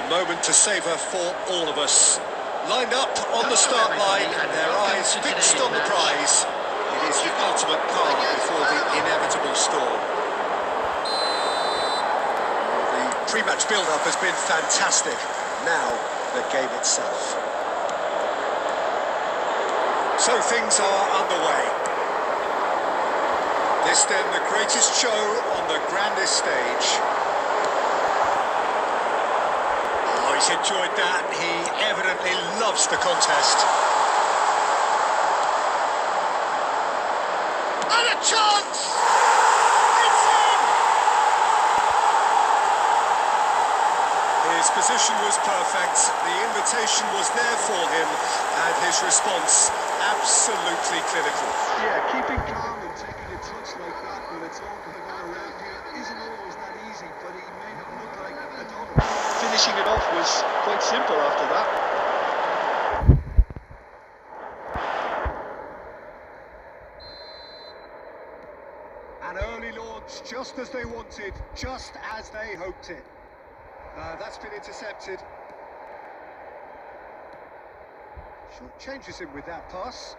A moment to savour for all of us. Lined up on the start line, their eyes fixed on the prize. It is the ultimate calm before the inevitable storm. The pre-match build-up has been fantastic. Now, the game itself. So things are underway. This then the greatest show on the grandest stage. Oh, he's enjoyed that. He evidently loves the contest. And a chance! It's in! His position was perfect. The invitation was there for him, and his response absolutely clinical. Yeah, keeping calm and taking a touch like that when it's all going on around you isn't always that easy, but he made it look like a done. Finishing it off was quite simple after that. An early launch, just as they wanted, just as they hoped it. That's been intercepted. Changes him with that pass.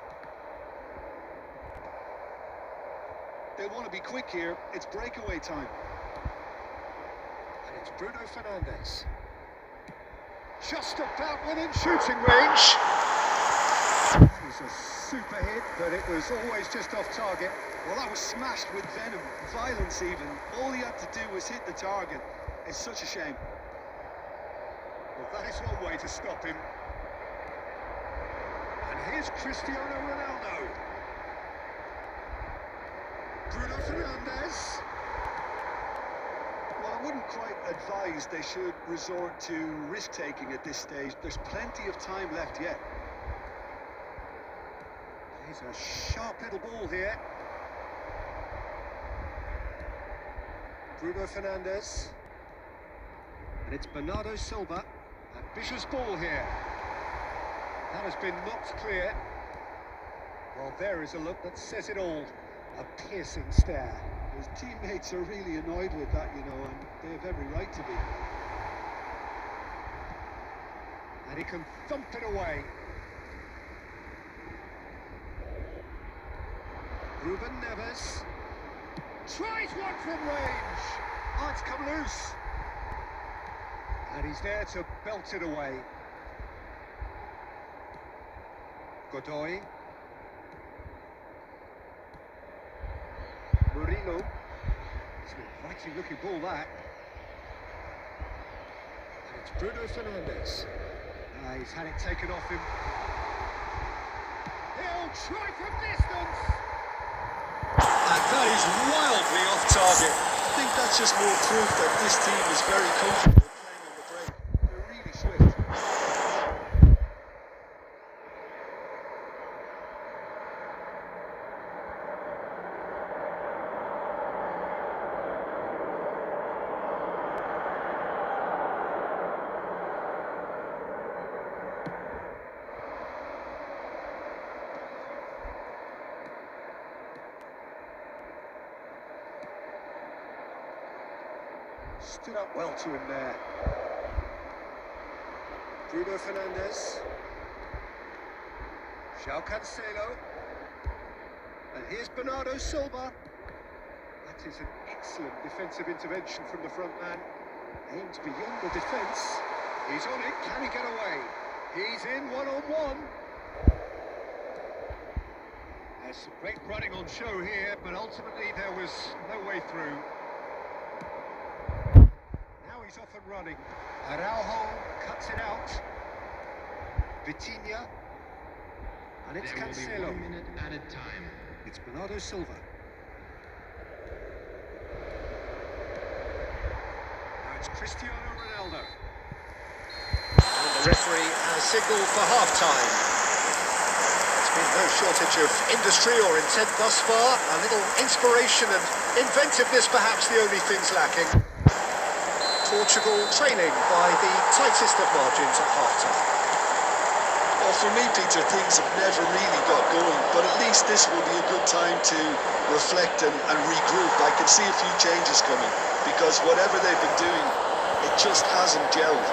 They want to be quick here. It's breakaway time. And it's Bruno Fernandes. Just about within shooting range. It was a super hit, but it was always just off target. Well, that was smashed with venom, violence even. All he had to do was hit the target. It's such a shame. Well, that is one way to stop him. And here's Cristiano Ronaldo. Bruno Fernandes. Well, I wouldn't quite advise they should resort to risk-taking at this stage. There's plenty of time left yet. Here's a sharp little ball here. Bruno Fernandes. And it's Bernardo Silva. Ambitious ball here. That has been knocked clear. Well, there is a look that says it all. A piercing stare. His teammates are really annoyed with that, you know, and they have every right to be. And he can thump it away. Ruben Neves. Tries one from range. Oh, it's come loose. And he's there to belt it away. Godoy. Murillo. It's an inviting looking ball, that. And it's Bruno Fernandes. He's had it taken off him. He'll try from distance. And that is wildly off target. I think that's just more proof that this team is very comfortable playing on the break. They're really swift. Stood up well to him there. Bruno Fernandes. João Cancelo. And here's Bernardo Silva. That is an excellent defensive intervention from the front man. Aimed beyond the defence. He's on it. Can he get away? He's in one-on-one. There's some great running on show here, but ultimately there was no way through. He's off and running. Araujo cuts it out. Vitinha. And it's Cancelo. There will be 1 minute at a time. It's Bernardo Silva. Now it's Cristiano Ronaldo. And the referee has signalled for half-time. There's been no shortage of industry or intent thus far. A little inspiration and inventiveness, perhaps the only things lacking. Portugal trailing by the tightest of margins at half-time. Well, for me, Peter, things have never really got going, but at least this will be a good time to reflect and regroup. I can see a few changes coming, because whatever they've been doing, it just hasn't gelled.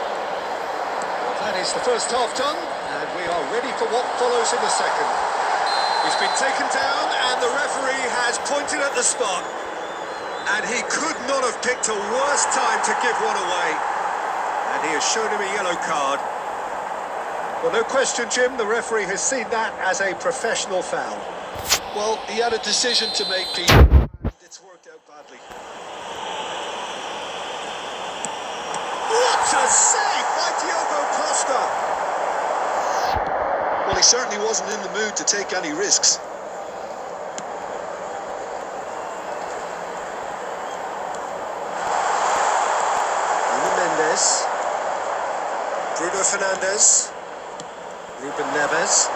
That is the first half done, and we are ready for what follows in the second. He's been taken down, and the referee has pointed at the spot. And he could not have picked a worse time to give one away. And he has shown him a yellow card. Well, no question, Jim, the referee has seen that as a professional foul. Well, he had a decision to make, Pete, and it's worked out badly. What a save by Diogo Costa! Well, he certainly wasn't in the mood to take any risks. Bruno Fernandes, Ruben Neves,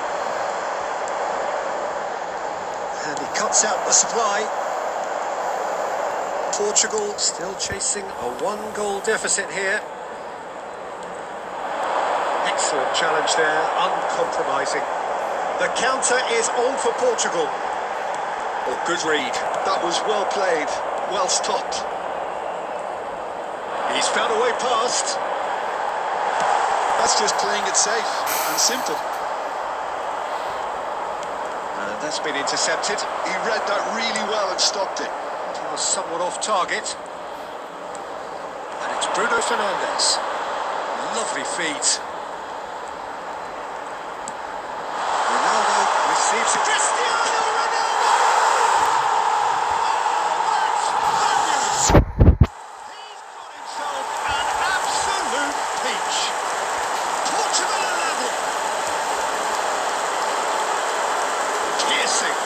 and he cuts out the supply. Portugal still chasing a one-goal deficit here. Excellent challenge there, uncompromising. The counter is on for Portugal. Oh, good read. That was well played, well stopped. He's found a way past. That's just playing it safe and simple. And that's been intercepted. He read that really well and stopped it. He was somewhat off target. And it's Bruno Fernandes. Lovely feet. Ronaldo receives it. Cristiano Ronaldo! Oh, that's fabulous! He's got himself an absolute peach. Portugal are level. Piercing,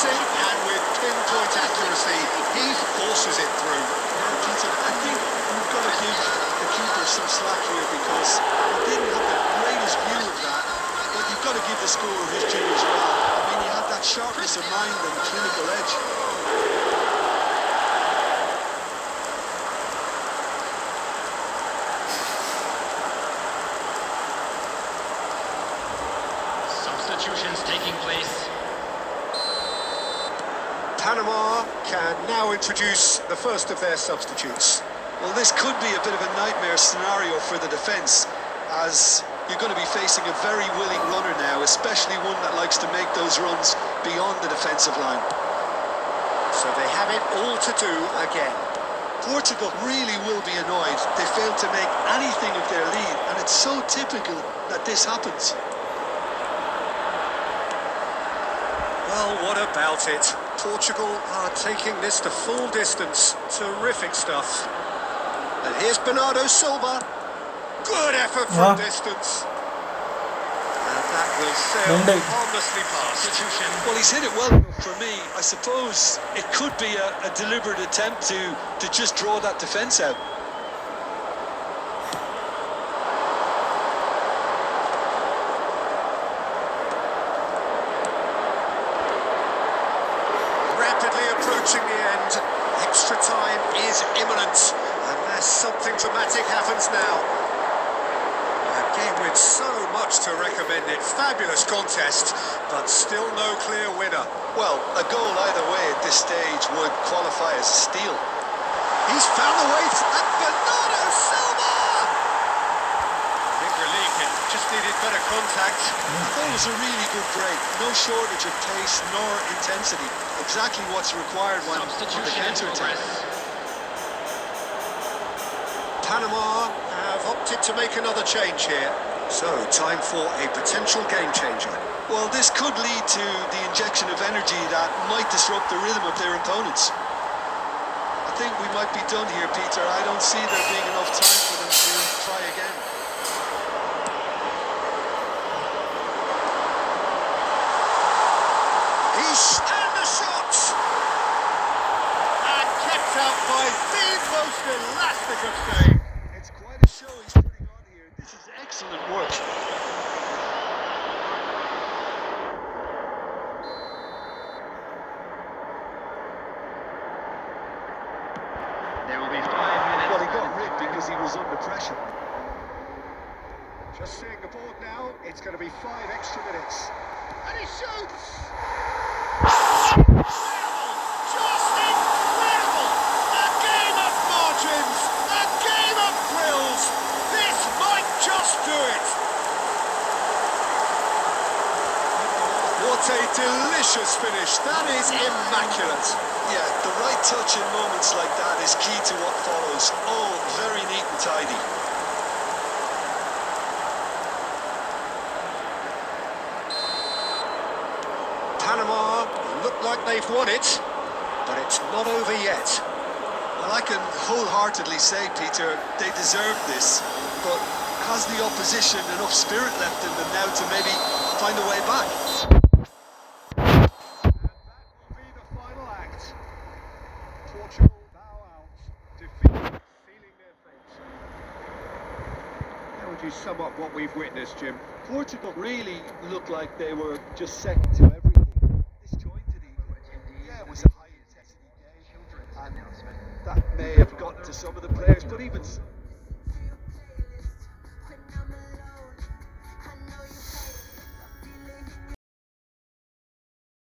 and with pinpoint accuracy, he forces it through. Yeah, Peter, I think we've got to give the keeper some slack here because he didn't have the greatest view of that, but you've got to give the scorer his due as well. I mean, he had that sharpness of mind and clinical edge. Substitutions taking place. Panama can now introduce the first of their substitutes. Well, this could be a bit of a nightmare scenario for the defence, as you're going to be facing a very willing runner now, especially one that likes to make those runs beyond the defensive line. So they have it all to do again. Portugal really will be annoyed. They failed to make anything of their lead, and it's so typical that this happens. Well, what about it? Portugal are taking this to full distance. Terrific stuff. And here's Bernardo Silva. Good effort from distance. And that will sail harmlessly past. Substitution. Well, he's hit it well enough for me. I suppose it could be a deliberate attempt to just draw that defence out. Rapidly approaching the end. Extra time is imminent. Unless something dramatic happens now. A game with so much to recommend it. Fabulous contest, but still no clear winner. Well, a goal either way at this stage would qualify as a steal. He's found the way at Bernardo Silva! I think Reliving just needed better contact. I thought it was a really good break. No shortage of pace nor intensity. Exactly what's required when on the counter-attack. Panama have opted to make another change here. So, time for a potential game changer. Well, this could lead to the injection of energy that might disrupt the rhythm of their opponents. I think we might be done here, Peter. I don't see there being enough time for them to try again. And the shot! And kept out by the most elastic of saves. It's quite a show he's putting on here. This is excellent work. There will be 5 minutes. Well, he got ripped because he was under pressure. Just seeing the board now, it's going to be 5 extra minutes. And he shoots! Incredible! Just incredible! A game of margins! A game of thrills! This might just do it! delicious finish. That is immaculate. Yeah, the right touch in moments like that is key to what follows. Oh, very neat and tidy. Panama look like they've won it, but it's not over yet. Well, I can wholeheartedly say, Peter, they deserve this, but has the opposition enough spirit left in them now to maybe find a way back? And that will be the final act. Portugal bow out, defeated, sealing their fate. How would you sum up what we've witnessed, Jim? Portugal really looked like they were just second to everything. Disjointed even. Yeah, it was a high intensity game, and that may have gotten to some of the players, but even